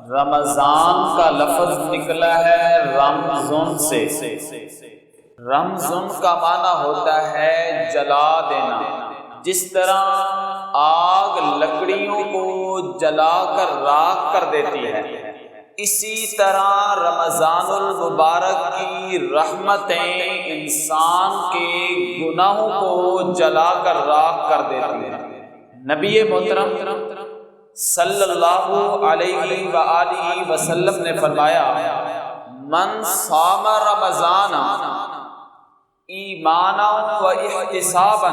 رمضان کا لفظ نکلا ہے رمضان سے۔ رمضان کا معنی ہوتا ہے جلا دینا۔ جس طرح آگ لکڑیوں کو جلا کر راکھ کر دیتی ہے، اسی طرح رمضان المبارک کی رحمتیں انسان کے گناہوں کو جلا کر راکھ کر دیتی ہیں۔ نبی محترم صلی اللہ علیہ وآلہ وسلم نے فرمایا، من صام رمضان ایمانا و احتسابا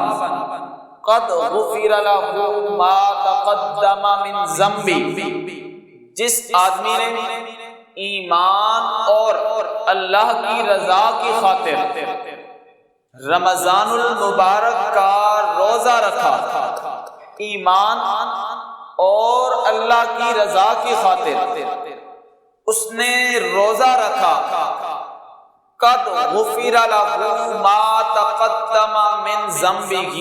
قد غفر له ما تقدم من ذنبه۔ جس آدمی نے ایمان اور اللہ کی رضا کی خاطر رمضان المبارک کا روزہ رکھا، ایمان اور اللہ کی رضا کی خاطر اس نے روزہ رکھا، قد غفر له ما تقدم من ذنبه،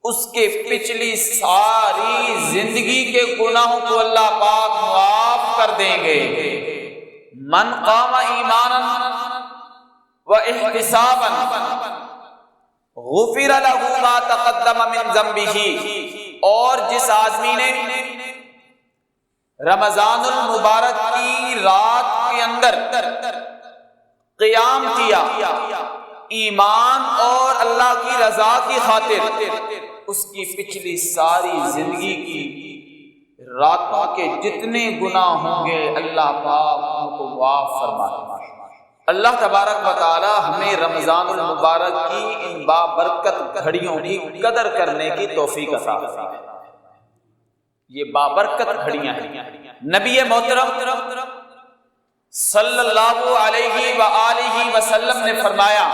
اس کے پچھلی ساری زندگی کے گناہوں کو اللہ پاک معاف کر دیں گے۔ من قام ایمانا و احتسابا غفر له ما تقدم من ذنبه، اور جس آدمی نے رمضان المبارک کی رات کے اندر قیام کیا ایمان اور اللہ کی رضا کی خاطر، اس کی پچھلی ساری زندگی کی راتوں کے جتنے گناہ ہوں گے اللہ پاک ان کو معاف فرماتے ہیں۔ اللہ تبارک و تعالی ہمیں رمضان المبارک کی ان بابرکت گھڑیوں کی قدر کرنے کی توفیق عطا فرمائے۔ یہ بابرکت گھڑیاں ہیں۔ نبی محترم صلی اللہ علیہ وآلہ وسلم نے فرمایا،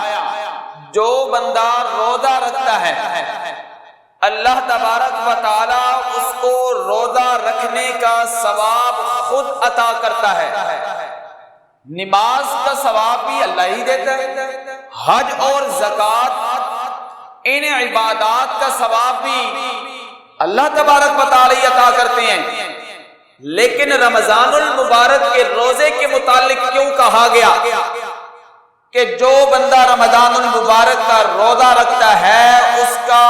جو بندہ روزہ رکھتا ہے اللہ تبارک و تعالی اس کو روزہ رکھنے کا ثواب خود عطا کرتا ہے۔ نماز کا ثواب بھی اللہ ہی دیتا ہے، حج اور زکوٰۃ ان عبادات کا ثواب بھی اللہ تبارک و تعالی عطا کرتے ہیں۔ لیکن رمضان المبارک کے روزے کے متعلق کیوں کہا گیا کہ جو بندہ رمضان المبارک کا روزہ رکھتا ہے اس کا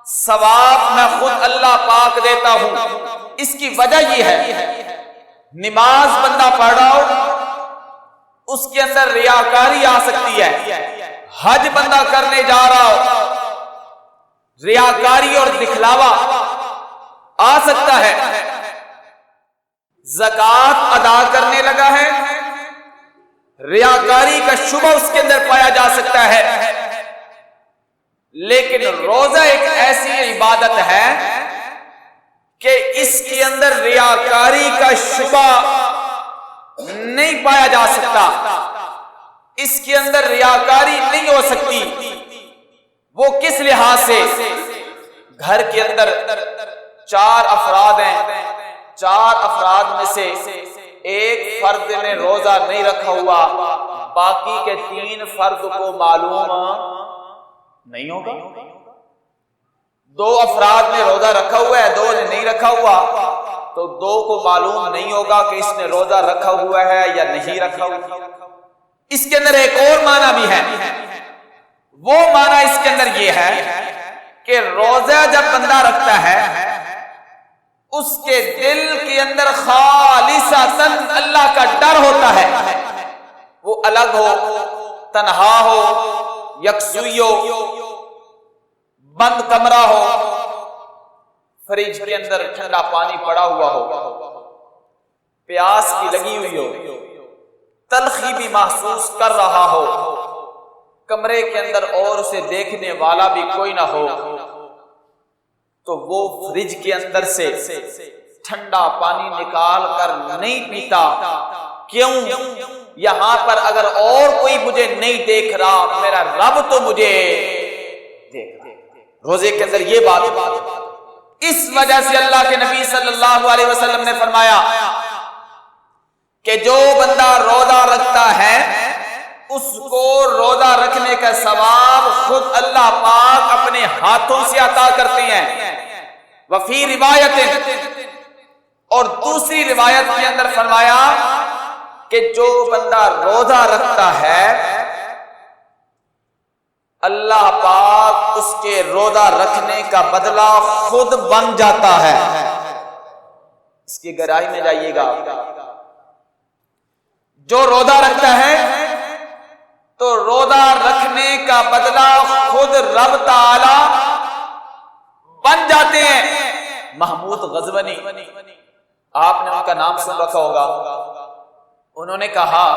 ثواب میں خود اللہ پاک دیتا ہوں؟ اس کی وجہ یہ ہے، نماز بندہ پڑھ رہا ہو اس کے اندر ریاکاری آ سکتی ہے، حج بندہ کرنے جا رہا ہو ریاکاری اور دکھلاوا آ سکتا ہے، زکوٰۃ ادا کرنے لگا ہے ریاکاری کا شبہ اس کے اندر پایا جا سکتا ہے۔ لیکن روزہ ایک ایسی عبادت ہے کہ اس کے اندر ریاکاری کا شبہ نہیں پایا جا سکتا، اس کے اندر ریاکاری نہیں ہو سکتی۔ وہ کس لحاظ سے؟ گھر کے اندر 4 افراد ہیں، 4 افراد میں سے ایک فرد نے روزہ نہیں رکھا ہوا، باقی کے 3 فرد کو معلوم نہیں ہوگا۔ 2 افراد نے روزہ رکھا ہوا ہے، 2 نے نہیں رکھا ہوا، تو 2 کو معلوم نہیں ہوگا کہ اس نے روزہ رکھا ہوا ہے یا نہیں رکھا ہوا۔ اس کے اندر ایک اور معنی بھی ہے، وہ معنی اس کے اندر یہ ہے کہ روزہ جب بندہ رکھتا ہے اس کے دل کے اندر خالصتاً اللہ کا ڈر ہوتا ہے، وہ الگ ہو، تنہا ہو، یکسوئی ہو، بند کمرہ ہو، فریج کے اندر ٹھنڈا پانی پڑا ہوا ہو، پیاس کی لگی ہوئی ہو، تلخی بھی محسوس کر رہا ہو، کمرے کے اندر اور اسے دیکھنے والا بھی کوئی نہ ہو، تو وہ فریج کے اندر سے ٹھنڈا پانی نکال کر نہیں پیتا۔ کیوں؟ یہاں پر اگر اور کوئی مجھے نہیں دیکھ رہا، میرا رب تو مجھے دیکھ رہا۔ روزے کے اندر یہ بات، اس وجہ سے اللہ کے نبی صلی اللہ علیہ وسلم نے فرمایا کہ جو بندہ روزہ رکھتا ہے اس کو روزہ رکھنے کا ثواب خود اللہ پاک اپنے ہاتھوں سے عطا کرتے ہیں۔ وفی روایت اور دوسری روایت کے اندر فرمایا کہ جو بندہ روزہ رکھتا ہے اللہ پاک اس کے روزہ رکھنے کا بدلہ خود بن جاتا ہے. اس کی گہرائی میں جائیے گا. جو روزہ رکھتا ہے تو روزہ رکھنے کا بدلہ خود رب تعالی بن جاتے ہیں. محمود غزنوی، آپ نے ان کا نام سن رکھا ہوگا. انہوں نے کہا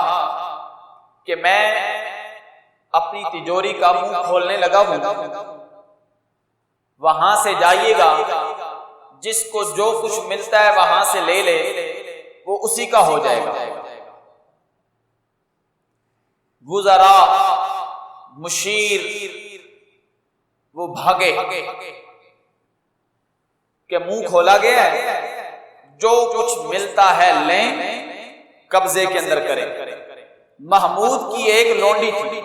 کہ میں اپنی تجوری کا منہ کھولنے لگا ہوں، وہاں سے جائیے گا، جس کو جو کچھ ملتا ہے وہاں سے لے لے، وہ اسی کا ہو جائے گا. وزراء مشیر وہ بھاگے کہ منہ کھولا گیا ہے، جو کچھ ملتا ہے لیں، قبضے کے اندر کریں. محمود کی ایک لونڈی تھی،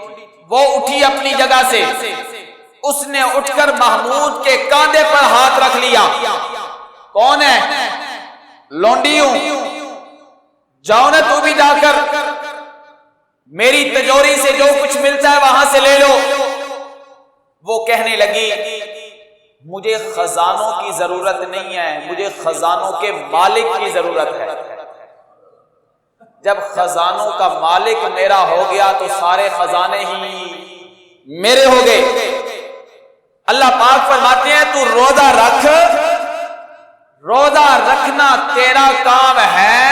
وہ اٹھی اپنی جگہ سے، اس نے اٹھ کر محمود کے کاندھے پر ہاتھ رکھ لیا. کون ہے؟ لونڈی ہوں، جاؤ نا تو بھی جا کر میری تجوری سے جو کچھ ملتا ہے وہاں سے لے لو. وہ کہنے لگی مجھے خزانوں کی ضرورت نہیں ہے، مجھے خزانوں کے مالک کی ضرورت ہے. جب خزانوں کا مالک میرا ہو گیا تو سارے خزانے ہی میرے ہو گئے. اللہ پاک فرماتے ہیں تو روزہ رکھ، روزہ رکھنا تیرا کام ہے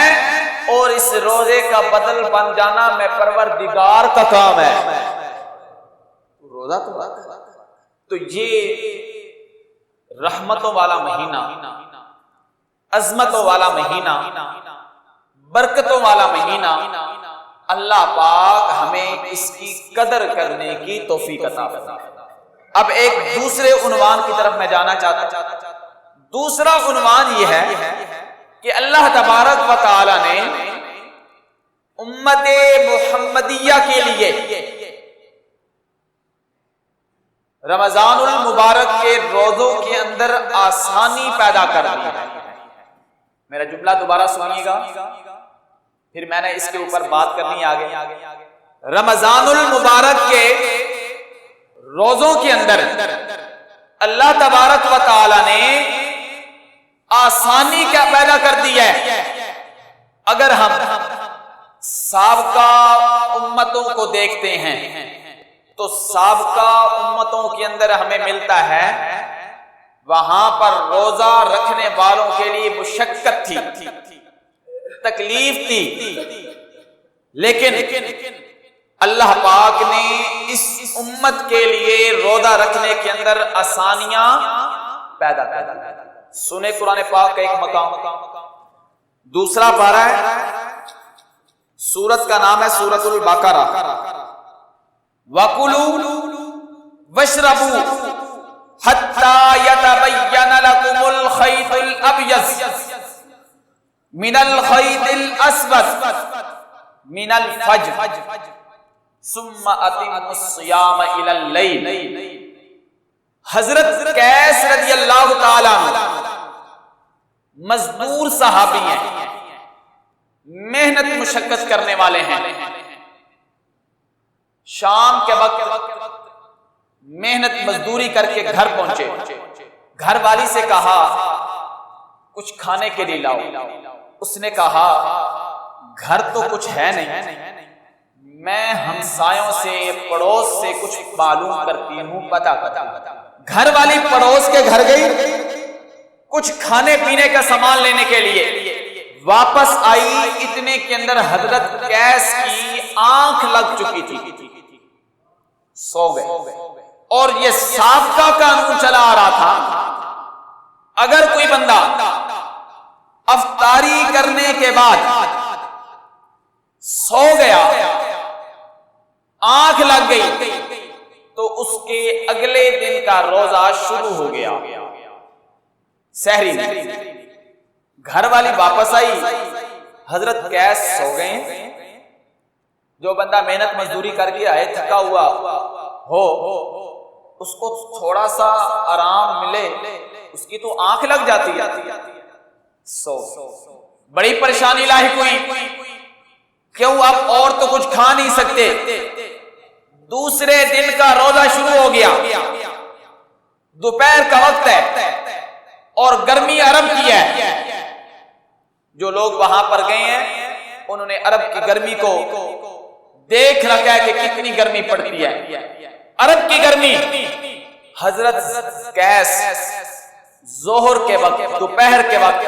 اور اس روزے کا بدل بن جانا میں پروردگار کا کام ہے. روزہ تو یہ رحمتوں والا مہینہ، عظمتوں والا مہینہ، برکتوں والا مہینہ، اللہ پاک ہمیں اس کی قدر کرنے کی توفیق عطا فرمائے. اب ایک دوسرے عنوان کی طرف میں جانا چاہتا ہوں. دوسرا عنوان یہ ہے کہ اللہ تبارک و تعالی نے امت محمدیہ کے لیے رمضان المبارک کے روزوں کے اندر آسانی پیدا کر دی ہے. میرا جملہ دوبارہ سنیے گا، پھر میں نے اس کے اوپر بات کرنی آگے. رمضان المبارک کے روزوں کے اندر اللہ تبارک و تعالی نے آسانی کیا پیدا کر دی ہے. اگر ہم سابقہ امتوں کو دیکھتے ہیں تو سابقہ امتوں کے اندر ہمیں ملتا ہے وہاں پر روزہ رکھنے والوں کے لیے مشقت تھی، تکلیف تھی، لیکن اللہ پاک نے اس امت کے لیے روزہ رکھنے کے اندر آسانیاں پیدا کر دی. سنے قرآن پاک کا ایک مقام، دوسرا پارہ ہے، سورت کا نام ہے سورت البقرہ. وَكُلُوا وَاشْرَبُوا حَتَّى يَتَبَيَّنَ لَكُمُ الْخَيْطُ الْأَبْيَضُ مِنَ الْخَيْطِ الْأَسْوَدِ مِنَ الْفَجْرِ ثُمَّ أَتِمُّوا الصِّيَامَ إِلَى اللَّيْلِ. حضرت قیس رضی اللہ تعالیٰ مزدور صحابی ہیں، محنت مشقت کرنے والے ہیں. شام کے وقت محنت مزدوری کر کے گھر پہنچے. گھر والی سے کہا کچھ کھانے کے لیے لاؤ. اس نے کہا گھر تو کچھ ہے نہیں، میں ہمسایوں سے پڑوس سے کچھ معلوم کرتی ہوں، پتہ. گھر والی پڑوس کے گھر گئی کچھ کھانے پینے کا سامان لینے کے لیے. واپس آئی، اتنے کے اندر حضرت قیس کی آنکھ لگ چکی تھی، سو گئے. اور یہ سابقہ قانون چلا آ رہا تھا، اگر کوئی بندہ افطاری کرنے کے بعد سو گیا، آنکھ لگ گئی، تو اس کے اگلے دن کا روزہ شروع ہو گیا. سحری گھر والی واپس آئی، حضرت قیس سو گئے. جو بندہ محنت مزدوری کر کے آئے، تھکا ہوا ہو، اس کو تھوڑا سا آرام ملے، اس کی تو آنکھ لگ جاتی ہے. بڑی پریشانی لاحق ہوئی، کیوں اب اور تو کچھ کھا نہیں سکتے۔ دوسرے دن کا روزہ شروع ہو گیا، دوپہر کا وقت ہے اور گرمی عرب کی ہے۔ جو لوگ وہاں پر گئے ہیں انہوں نے عرب کی گرمی کو دیکھ رکھا ہے کہ کتنی گرمی پڑتی ہے۔ عرب کی گرمی، حضرت قیس ظہر کے وقت، دوپہر کے وقت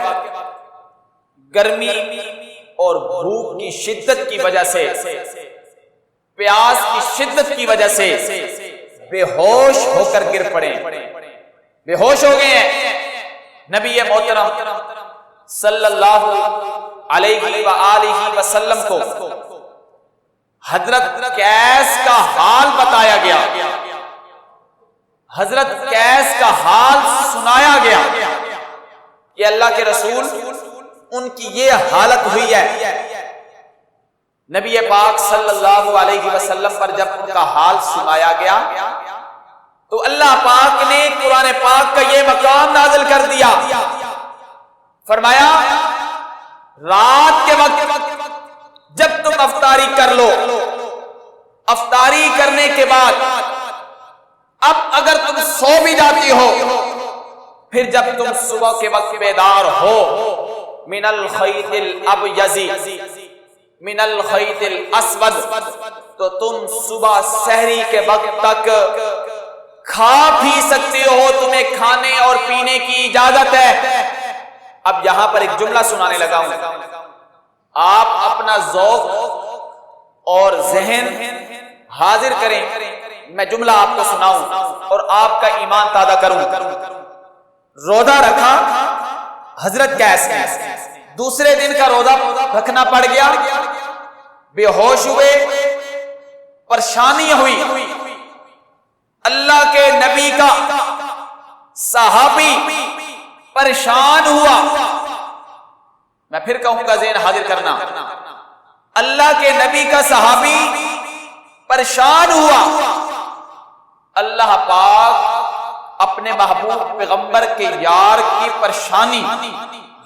گرمی اور بھوک کی شدت کی وجہ سے، پیاس کی شدت کی وجہ سے بے ہوش ہو کر گر پڑے، بے ہوش ہو گئے ہیں۔ نبی محترم صلی اللہ علیہ وآلہ وسلم کو حضرت قیس کا حال بتایا گیا، حضرت قیس کا حال سنایا گیا کہ اللہ کے رسول ان کی یہ حالت ہوئی ہے۔ نبی پاک صلی اللہ علیہ وسلم پر جب ان کا حال سنایا گیا تو اللہ پاک نے قرآن پاک کا یہ مقام نازل کر دیا، فرمایا رات کے وقت جب تم افطاری کر لو، افطاری کرنے کے بعد اب اگر تم سو بھی جاتی ہو، پھر جب تم صبح کے وقت بیدار ہو، من الخیط الابیض من الخیط الاسود، تو تم صبح سحری کے وقت تک کھا پی سکتے ہو، تمہیں کھانے اور پینے کی اجازت ہے۔ اب یہاں پر ایک جملہ سنانے لگا ہوں، آپ اپنا ذوق اور ذہن حاضر کریں، میں جملہ آپ کو سناؤں اور آپ کا ایمان تازہ کروں۔ روزہ رکھا حضرت قیس نے، دوسرے دن کا روزہ رکھنا پڑ گیا، بے ہوش ہوئے، پریشانی ہوئی۔ اللہ کے نبی کا صحابی پریشان ہوا، میں پھر کہوں گا ذہن حاضر کرنا، اللہ کے نبی کا صحابی پریشان ہوا۔ اللہ پاک اپنے محبوب پیغمبر کے یار کی پریشانی،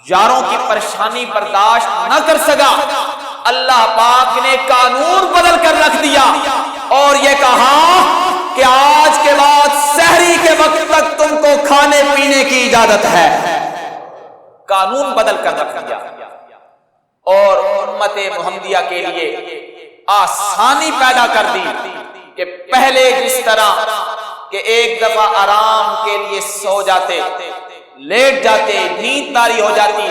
یاروں کی پریشانی برداشت نہ کر سکا، اللہ پاک نے قانون بدل کر رکھ دیا اور یہ کہا کہ آج کے بعد سحری کے وقت تک تم کو کھانے پینے کی اجازت ہے۔ قانون بدل کر رکھ دیا اور امت محمدیہ کے لیے آسانی پیدا کر دی کہ پہلے جس طرح کہ ایک دفعہ آرام کے لیے سو جاتے، لیٹ جاتے، نیند طاری ہو جاتی،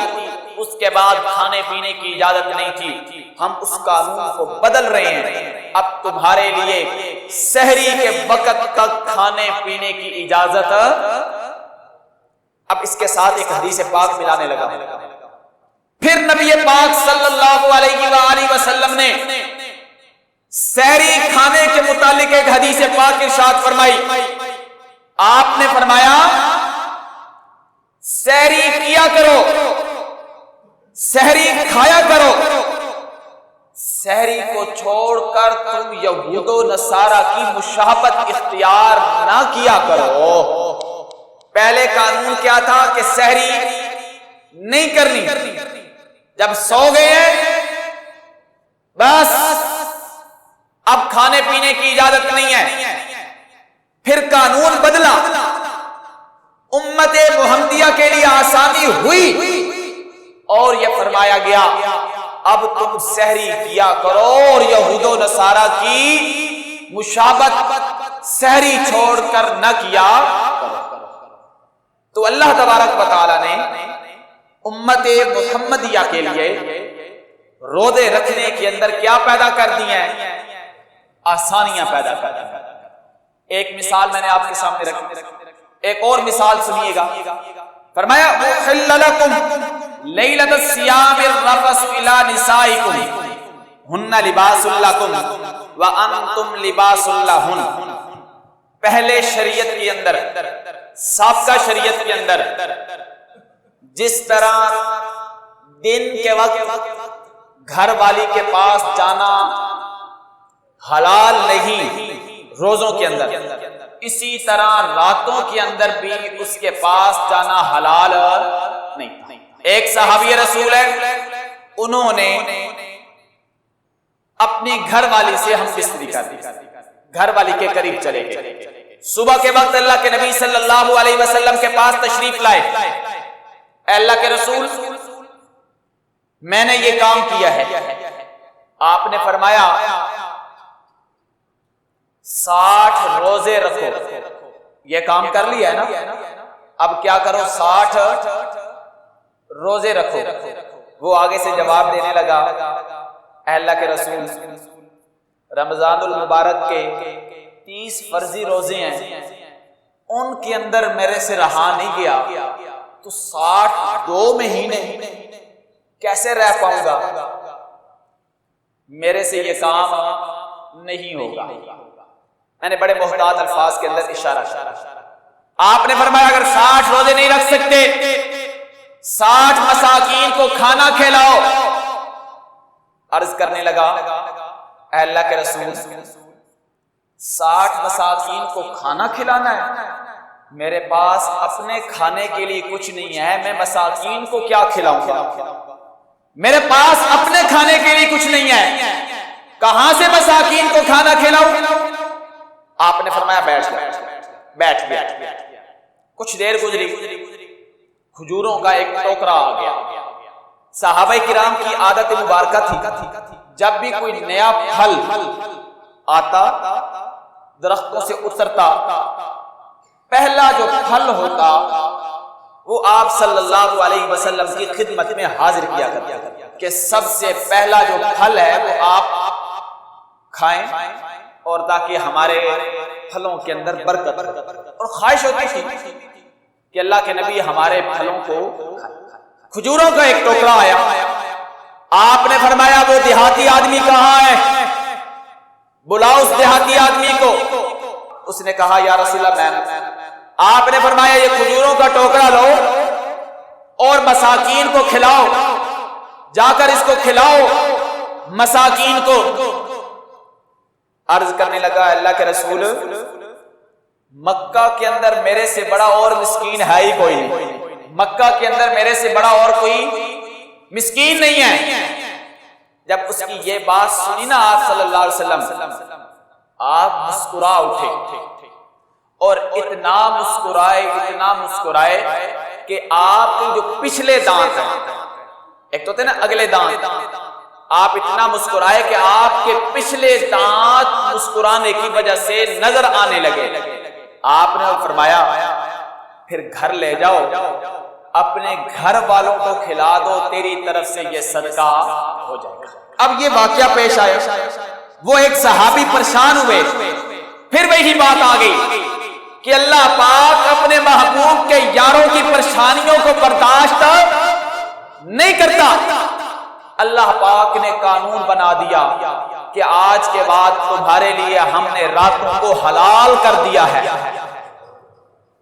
اس کے بعد کھانے پینے کی اجازت نہیں تھی، ہم اس قانون کو بدل رہے ہیں، اب تمہارے لیے سحری کے وقت تک کھانے پینے کی اجازت۔ اب اس کے ساتھ ایک حدیث پاک ملانے لگا، پھر نبی پاک صلی اللہ علیہ وآلہ وسلم نے سحری کھانے کے متعلق ایک حدیث پاک ارشاد فرمائی، آپ نے فرمایا سحری کیا کرو، سحری کھایا کرو، سحری کو چھوڑ کر تم یہود و نصارہ کی مشابہت اختیار نہ کیا کرو۔ پہلے قانون کیا تھا کہ سحری نہیں کرنی، جب سو گئے ہیں بس اب کھانے پینے کی اجازت نہیں ہے۔ پھر قانون بدلا، امت محمدیہ کے لیے آسانی ہوئی اور یہ فرمایا گیا اب تم سحری کیا کرو اور یہود و نصارہ کی مشابہت سحری چھوڑ کر نہ کیا کرو۔ تو اللہ تبارک و تعالی نے امت محمدیہ کے لیے روزے رکھنے کے اندر کیا پیدا کر دی ہیں؟ آسانیاں پیدا کر دی ہیں۔ ایک مثال میں نے آپ کے سامنے رکھی، ایک اور مثال سنیے گا، فرمایا احل لکم لیلۃ الصیام الرفث الی نسائکم ہن لباس لکم وانتم لباس لہن۔ پہلے شریعت کے اندر، سابقہ شریعت کے اندر جس طرح دن کے وقت گھر والی کے پاس جانا حلال نہیں روزوں کے اندر، اسی طرح راتوں کے اندر بھی اس کے پاس جانا حلال نہیں۔ ایک صحابی رسول ہے، انہوں نے اپنی گھر والی سے ہم بستری کر دی، گھر والی کے قریب چلے گئے۔ صبح کے وقت اللہ کے نبی صلی اللہ علیہ وسلم کے پاس تشریف لائے، اے اللہ کے رسول میں نے یہ کام کیا ہے۔ آپ نے فرمایا 60 روزے رکھو، یہ کام کر لیا ہے نا، اب کیا کرو 60 روزے رکھو۔ وہ آگے سے جواب دینے لگا، اے اللہ کے رسول رمضان المبارک کے 30 فرضی روزے ہیں، ان کے اندر میرے سے رہا نہیں گیا، تو 62 مہینے کیسے رہ پاؤں گا؟ میرے سے یہ کام نہیں ہوگا۔ میں نے بڑے محتاط الفاظ کے اندر اشارہ کیا۔ آپ نے فرمایا اگر 60 روزے نہیں رکھ سکتے، 60 مساکین کو کھانا کھلاؤ۔ عرض کرنے لگا، اے اللہ کے رسول 60 مساکین کو کھانا کھلانا ہے؟ میرے پاس اپنے کھانے کے لیے کچھ نہیں ہے، میں مساکین کو کیا کھلاؤں گا؟ میرے پاس اپنے کھانے کے لیے کچھ نہیں ہے، کہاں سے مساکین کو کھانا کھلاؤں؟ آپ نے فرمایا بیٹھ گیا۔ کچھ دیر گزری، کھجوروں کا ایک ٹوکرا آ گیا۔ صحابہ کرام کی عادت مبارکہ تھی، جب بھی کوئی نیا پھل آتا درختوں سے اترتا، پہلا جو پھل ہوتا وہ آپ صلی اللہ علیہ وسلم کی خدمت میں حاضر کیا کرتا کہ سب سے پہلا جو پھل ہے وہ آپ کھائیں، اور تاکہ ہمارے پھلوں کے اندر برکت ہو۔ اور خواہش ہوتی تھی کہ اللہ کے نبی ہمارے پھلوں کو کھائیں۔ کھجوروں کا ایک ٹوکرا آیا، آپ نے فرمایا وہ دیہاتی آدمی کہاں ہے؟ بلاؤ اس دیہاتی آدمی کو۔ اس نے کہا یا رسول اللہ، آپ نے فرمایا یہ کھجوروں کا ٹوکرا لو اور مساکین کو کھلاؤ، جا کر اس کو کھلاؤ مساکین کو۔ عرض کرنے لگا اللہ کے رسول مکہ کے اندر میرے سے بڑا اور مسکین ہے ہی کوئی نہیں، مکہ کے اندر میرے سے بڑا اور کوئی مسکین نہیں ہے۔ جب اس کی یہ بات سنی نا آپ صلی اللہ علیہ وسلم، آپ مسکرا اٹھے، اور اتنا مسکرائے کہ آپ کے جو پچھلے دانت ہیں، ایک تو ہوتے ہیں نا اگلے دانت، آپ اتنا مسکرائے کہ آپ کے پچھلے دانت مسکرانے کی وجہ سے نظر آنے لگے۔ آپ نے فرمایا پھر گھر لے جاؤ، اپنے گھر والوں کو کھلا دو، تیری طرف سے یہ صدقہ ہو جائے گا۔ اب یہ واقعہ پیش آیا، وہ ایک صحابی پریشان ہوئے، پھر وہی بات آ گئی کہ اللہ پاک اپنے محبوب کے یاروں کی پریشانیوں کو برداشت نہیں کرتا۔ اللہ پاک نے قانون بنا دیا کہ آج کے بعد تمہارے لیے ہم نے راتوں کو حلال کر دیا ہے۔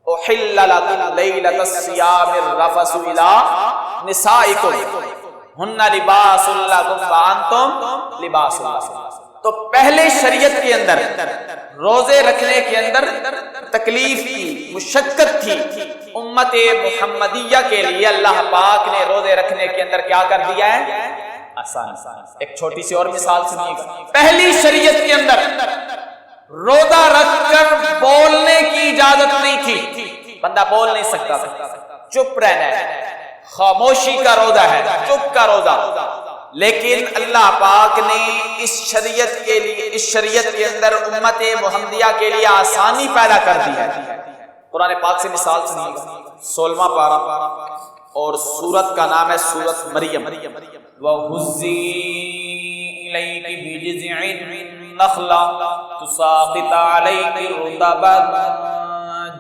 احل لکم لیلۃ الصیام الرفث الی نسائکم ہن لباس لکم وانتم لباس لہن۔ تو پہلے شریعت کے اندر روزے رکھنے کے اندر تکلیف کی، مشقت تھی، امت محمدیہ کے لیے اللہ پاک نے روزے رکھنے کے اندر کیا کر دیا ہے؟ آسان۔ ایک چھوٹی سی اور مثال سنیے گا۔ پہلی شریعت کے اندر روزہ رکھ کر بولنے کی اجازت نہیں تھی، بندہ بول نہیں سکتا تھا، چپ رہنا ہے، خاموشی کا روزہ ہے، چپ کا روزہ۔ لیکن اللہ پاک نے اس شریعت کے اندر امت محمدیہ کے لیے آسانی پیدا کر دی ہے۔ قرآن پاک سے مثال سنیے گا، 16واں پارہ، اور سورت کا نام ہے سورت مریم۔ وَهُزِّي إِلَيْكِ بِجِذْعِ النَّخْلَةِ تُسَاقِطْ عَلَيْكِ رُطَبًا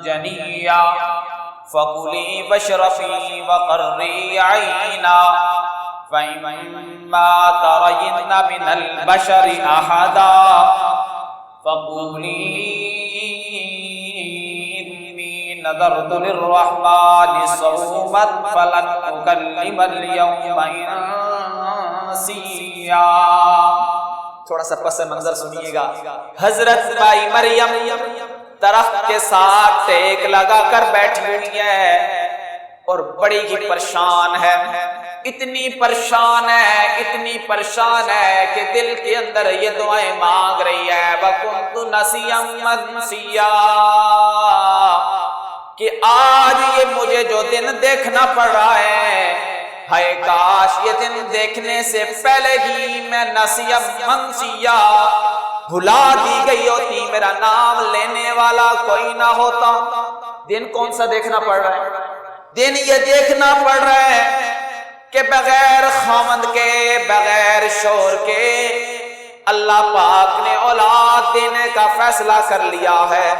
جَنِيًّا فَكُلِي وَاشْرَبِي وَقَرِّي عَيْنًا فَإِمَّا تَرَيِنَّ مِنَ الْبَشَرِ أَحَدًا فَقُولِي إِنِّي نَذَرْتُ لِلرَّحْمَنِ صَوْمًا فَلَنْ أُكَلِّمَ الْيَوْمَ إِنسِيًّا۔ تھوڑا سا پس منظر سنیے گا۔ حضرت بائی مریم درخت کے ساتھ ٹیک لگا کر بیٹھی ہوئی ہے، اور بڑی ہی پریشان ہے، اتنی پریشان ہے کہ دل کے اندر یہ دعائیں مانگ رہی ہے وَكُنْتُ نَسِيًّا مَنْسِيًّا، کہ آج یہ مجھے جو دن دیکھنا پڑ رہا ہے، ہائے کاش یہ دن دیکھنے سے پہلے ہی میں نسیًّا منسیٰ بھلا دی گئی ہوتی، میرا نام لینے والا کوئی نہ ہوتا۔ دن کون سا دیکھنا پڑ رہا ہے؟ دن یہ دیکھنا پڑ رہا ہے کہ بغیر خاوند کے، بغیر شوہر کے اللہ پاک نے اولاد دینے کا فیصلہ کر لیا ہے۔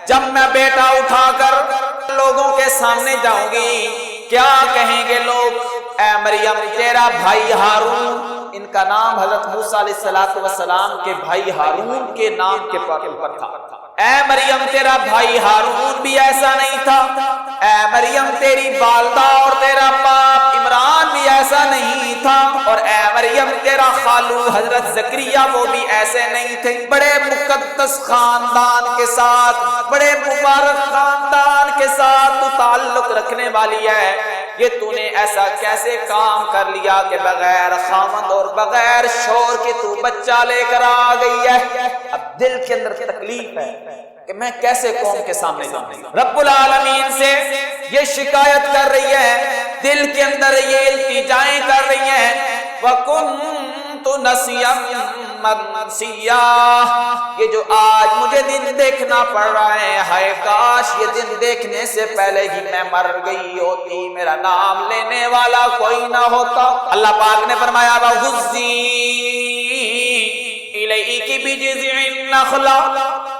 جب میں بیٹا اٹھا کر لوگوں کے سامنے جاؤں گی، کیا کہیں گے لوگ؟ اے مریم تیرا بھائی ہارون، ان کا نام حضرت موسیٰ علیہ السلام کے بھائی ہارون کے نام کے اوپر تھا۔ اے مریم تیرا بھائی ہارون بھی ایسا نہیں تھا، اے مریم تیری والدہ اور تیرا باپ عمران بھی ایسا نہیں تھا، اور اے مریم تیرا خالو حضرت زکریا وہ بھی ایسے نہیں تھے۔ بڑے مقدس خاندان کے ساتھ، بڑے مبارک خاندان کے ساتھ تو تعلق رکھنے والی ہے، یہ تو نے ایسا کیسے کام کر لیا کہ بغیر خامند اور بغیر شوہر کے تو بچہ لے کر آ گئی ہے؟ اب دل کے اندر تکلیف ہے کہ میں کیسے قوم کے سامنے جاؤں؟ رب العالمین سے یہ شکایت کر رہی ہے، دل کے اندر یہ التجائیں کر رہی ہیں وَكُنْتُ نَسِيًّا مَنْسِيًّا، یہ جو آج مجھے دن دیکھنا پڑ رہا ہے، ہائے کاش یہ دن دیکھنے سے پہلے ہی میں مر گئی ہوتی، میرا نام لینے والا کوئی نہ ہوتا۔ اللہ پاک نے فرمایا وَهُزِّي إِلَيْكِ بِجِذْعِ النَّخْلَةِ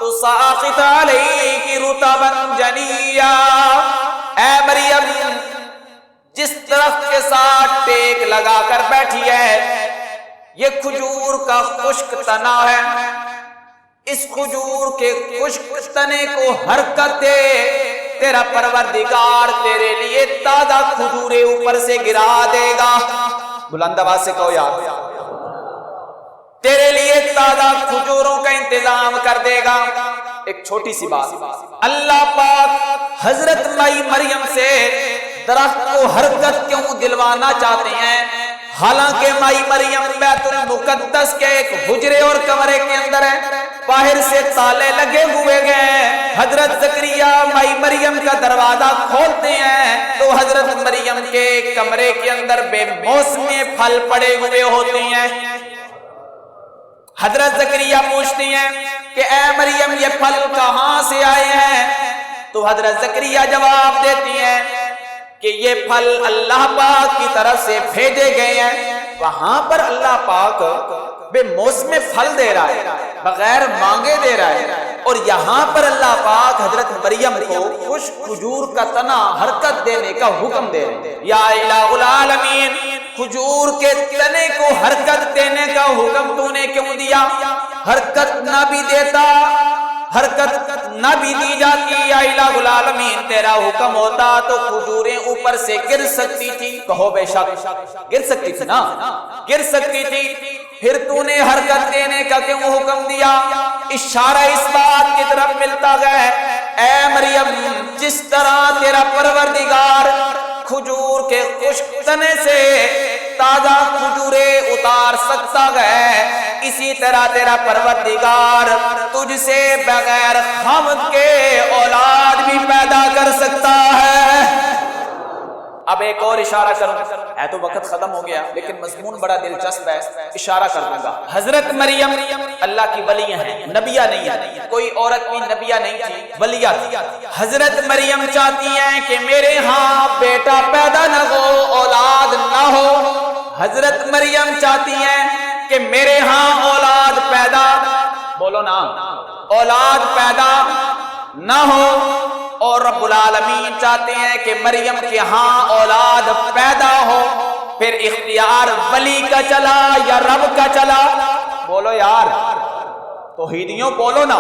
تُسَاقِطْ عَلَيْكِ رُطَبًا جَنِيًّا، اے مریم جس درخت کے ساتھ ٹیک لگا کر بیٹھی ہے، یہ کھجور کا خشک تنا ہے، اس کھجور کے خشک تنے کو حرکت دے، تیرا پروردگار تیرے لیے تازہ کھجورے اوپر سے گرا دے گا۔ بلند آواز سے کہو یار، تیرے لیے تازہ کھجوروں کا انتظام کر دے گا۔ ایک چھوٹی سی بات، اللہ پاک حضرت مائی مریم سے درخت کو حرکت کیوں دلوانا چاہتے ہیں؟ حالانکہ مائی مریم بیت المقدس کے ایک حجرے اور کمرے کے اندر ہے، باہر سے تالے لگے ہوئے گئے، حضرت زکریا مائی مریم کا دروازہ کھولتے ہیں تو حضرت مریم کے کمرے کے اندر بے موسمی پھل پڑے ہوئے ہوتے ہیں۔ حضرت زکریا پوچھتے ہیں کہ اے مریم یہ پھل کہاں سے آئے ہیں؟ تو حضرت زکریا جواب دیتی ہیں کہ یہ پھل اللہ پاک کی طرف سے بھیجے گئے ہیں۔ وہاں پر اللہ پاک بے موسم پھل دے رہا ہے، بغیر مانگے دے رہا ہے، اور یہاں پر اللہ پاک حضرت مریم کو خشک کھجور کا تنا حرکت دینے کا حکم دے رہے ہیں۔ یا الہ العالمین، کھجور کے تنے کو حرکت دینے کا حکم تو نے کیوں دیا؟ حرکت نہ بھی دیتا، حرکت نہ بھی دی جاتی، یا الہ العالمین تیرا حکم ہوتا تو کھجوریں اوپر سے گر سکتی تھی۔ کہو بے شک گر سکتی تھی نا، گر سکتی تھی، پھر تو نے حرکت دینے کا کیوں حکم دیا؟ اشارہ اس بات کی طرف ملتا گیا، اے مریم جس طرح تیرا پروردگار کھجور کے خشک تنے سے تازہ کھجوریں اتار سکتا ہے، اسی طرح تیرا پروردگار تجھ سے بغیر خامد کے اولاد بھی پیدا کر سکتا ہے۔ اب ایک اور اشارہ کروں، ہے تو وقت ختم ہو گیا لیکن مضمون بڑا دلچسپ ہے، اشارہ کر دوں گا۔ حضرت مریم اللہ کی ولیہ ہیں، نبیہ نہیں ہے، کوئی عورت بھی نبیہ نہیں تھی، ولیہ تھی۔ حضرت مریم چاہتی ہیں کہ میرے ہاں بیٹا پیدا نہ ہو، اولاد نہ ہو۔ حضرت مریم چاہتی ہیں کہ میرے ہاں اولاد پیدا، بولو نا، اولاد پیدا نہ ہو، اور رب العالمین چاہتے ہیں کہ مریم کے ہاں اولاد پیدا ہو۔ پھر اختیار ولی کا چلا یا رب کا چلا؟ بولو یار، توحیدیوں بولو نا،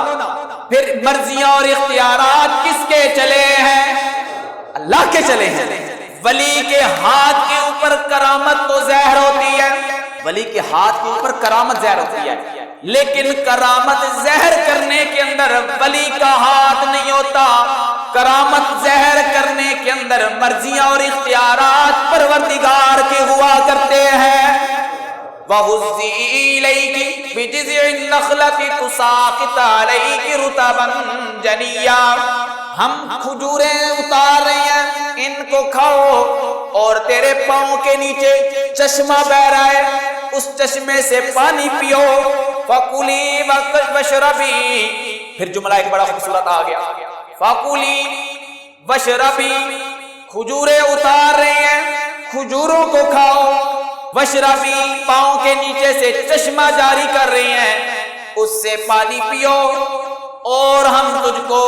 پھر مرضیاں اور اختیارات کس کے چلے ہیں؟ اللہ کے چلے ہیں۔ ولی کے ہاتھ کے اوپر کرامت تو ظاہر ہوتی ہے، ولی کے ہاتھ کے اوپر کرامت ظاہر ہوتی ہے، لیکن کرامت ظاہر کرنے کے اندر ولی کا ہاتھ نہیں ہوتا، کرامت ظاہر کرنے کے اندر مرضیاں اور اختیارات پروردگار کے ہوا کرتے ہیں۔ وَهُزِّي إِلَيْكِ بِجِذْعِ النَّخْلَةِ تُسَاقِطْ عَلَيْكِ رُطَبًا جَنِيًّا، ہم کھجوریں اتار رہے ہیں، ان کو کھاؤ، اور تیرے پاؤں کے نیچے چشمہ بہ رہا ہے، اس چشمے سے پانی پیو۔ فَكُلِي وَاشْرَبِي، پھر جملہ ایک بڑا خوبصورت آ گیا، فَكُلِي وَاشْرَبِي، کھجوریں اتار رہے ہیں، کھجوروں کو کھاؤ، واشربی، پاؤں کے نیچے سے چشمہ جاری کر رہی ہیں، اس سے پانی پیو، اور ہم تجھ کو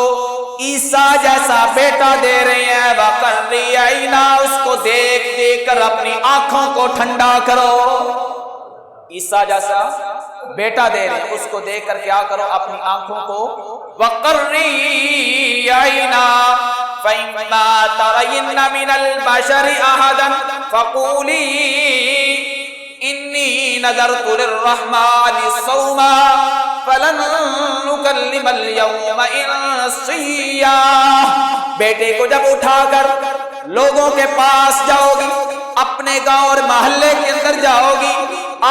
عیسیٰ جیسا بیٹا دے رہے ہیں، وَقَرِّ عَيْنَا، اس کو دیکھ دیکھ کر اپنی آنکھوں کو ٹھنڈا کرو۔ عیسیٰ جیسا بیٹا دے رہے ہیں، اس کو دیکھ کر کیا کرو، اپنی آنکھوں کو، وَقَرِّ عَيْنَا فَإِمَّا تَرَيِنَّ مِنَ الْبَشَرِ أَحَدًا فَقُولِي إِنِّي نَذَرْتُ لِلرَّحْمَنِ صَوْمًا فَلَن نُكَلِّمَ الْيَوْمَ إِنسِيًّا، بیٹے کو جب اٹھا کر لوگوں کے پاس جاؤ گی، اپنے گاؤں اور محلے کے اندر جاؤ گی،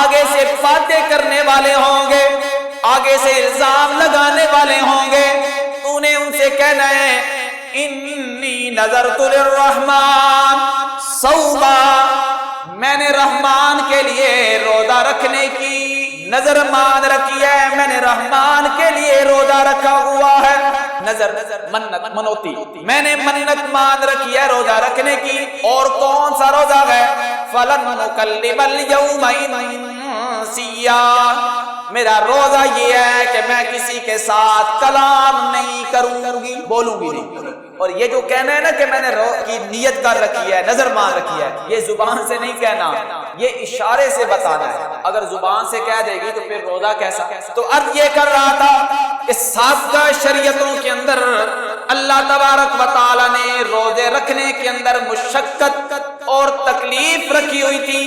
آگے سے باتیں کرنے والے ہوں گے، آگے سے الزام لگانے والے ہوں گے، تو نے ان سے کہنا ہے انی نذرت للرحمن صوما، میں نے رحمان کے لیے روزہ رکھنے کی نظر مان رکھی ہے، میں نے رحمان کے لیے روزہ رکھا ہوا ہے، نظر منت منوتی، میں نے منت مان رکھی ہے روزہ رکھنے کی، اور کون سا روزہ ہے، فَلَن نُكَلِّمَ الْيَوْمَ إِنسِيًّا، میرا روزہ یہ ہے کہ میں کسی کے ساتھ کلام نہیں کروں گی، بولوں گی نہیں۔ اور یہ جو کہنا ہے نا کہ میں نے کی نیت کر رکھی ہے، نظر مان رکھی ہے، یہ زبان سے نہیں کہنا، یہ اشارے سے بتانا ہے۔ اگر زبان سے کہہ دے گی تو پھر روزہ کیسا؟ تو عرض یہ کر رہا تھا کہ سابقہ شریعتوں کے اندر اللہ تبارک و تعالی نے روزے رکھنے کے اندر مشقت اور تکلیف رکھی ہوئی تھی،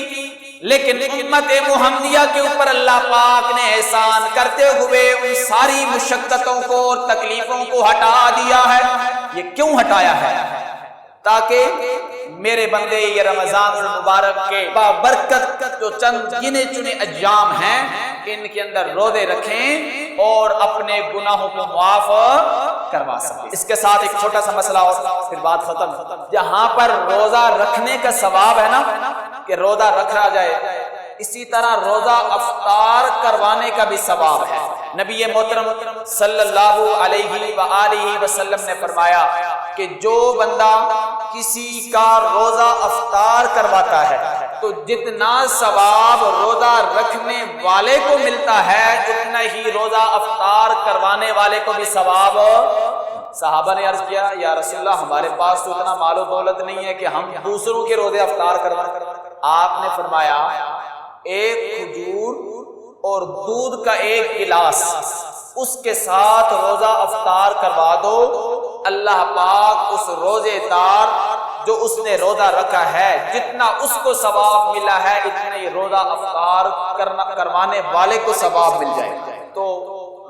لیکن امت محمدیہ کے اوپر اللہ پاک نے احسان کرتے ہوئے ان ساری مشقتوں کو اور تکلیفوں کو ہٹا دیا ہے۔ یہ کیوں ہٹایا ہے؟ تاکہ میرے بندے یہ رمضان المبارک کے بابرکت جو چند گنے چنے ایام ہیں، ان کے اندر روزے رکھیں اور اپنے گناہوں کو معاف کروا سکیں۔ اس کے ساتھ ایک چھوٹا سا مسئلہ اور پھر بات ختم۔ جہاں پر روزہ رکھنے کا ثواب ہے نا کہ روزہ رکھا جائے، اسی طرح روزہ افطار کروانے کا بھی ثواب ہے۔ نبی محترم صلی اللہ علیہ وآلہ وسلم نے فرمایا کہ جو بندہ کسی کا روزہ افطار کرواتا ہے تو جتنا ثواب روزہ رکھنے والے کو ملتا ہے اتنا ہی روزہ افطار کروانے والے کو بھی ثواب۔ صحابہ نے عرض کیا یا رسول اللہ ہمارے پاس تو اتنا مال و دولت نہیں ہے کہ ہم دوسروں کے روزے افطار کروائیں۔ آپ نے فرمایا ایک کھجور اور دودھ کا ایک گلاس اس کے ساتھ روزہ افطار کروا دو، اللہ پاک اس روزے دار جو اس نے روزہ رکھا ہے جتنا اس کو ثواب ملا ہے اتنا ہی روزہ افطار کروانے والے کو ثواب مل جائے۔ تو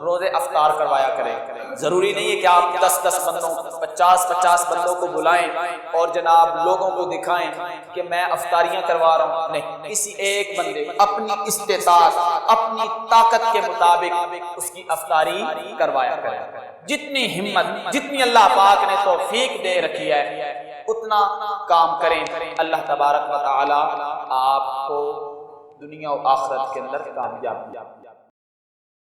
روزے افطار کروایا کریں۔ ضروری نہیں ہے کہ آپ 10 بندوں 50 بندوں کو بلائیں اور جناب لوگوں کو دکھائیں کہ میں افطاریاں کروا رہا ہوں، نہیں، کسی ایک بندے اپنی استطاعت اپنی طاقت کے مطابق اس کی افطاری کروایا کریں۔ جتنی ہمت جتنی اللہ پاک نے توفیق دے رکھی ہے اتنا کام کریں۔ اللہ تبارک و تعالی آپ کو دنیا و آخرت کے اندر کامیاب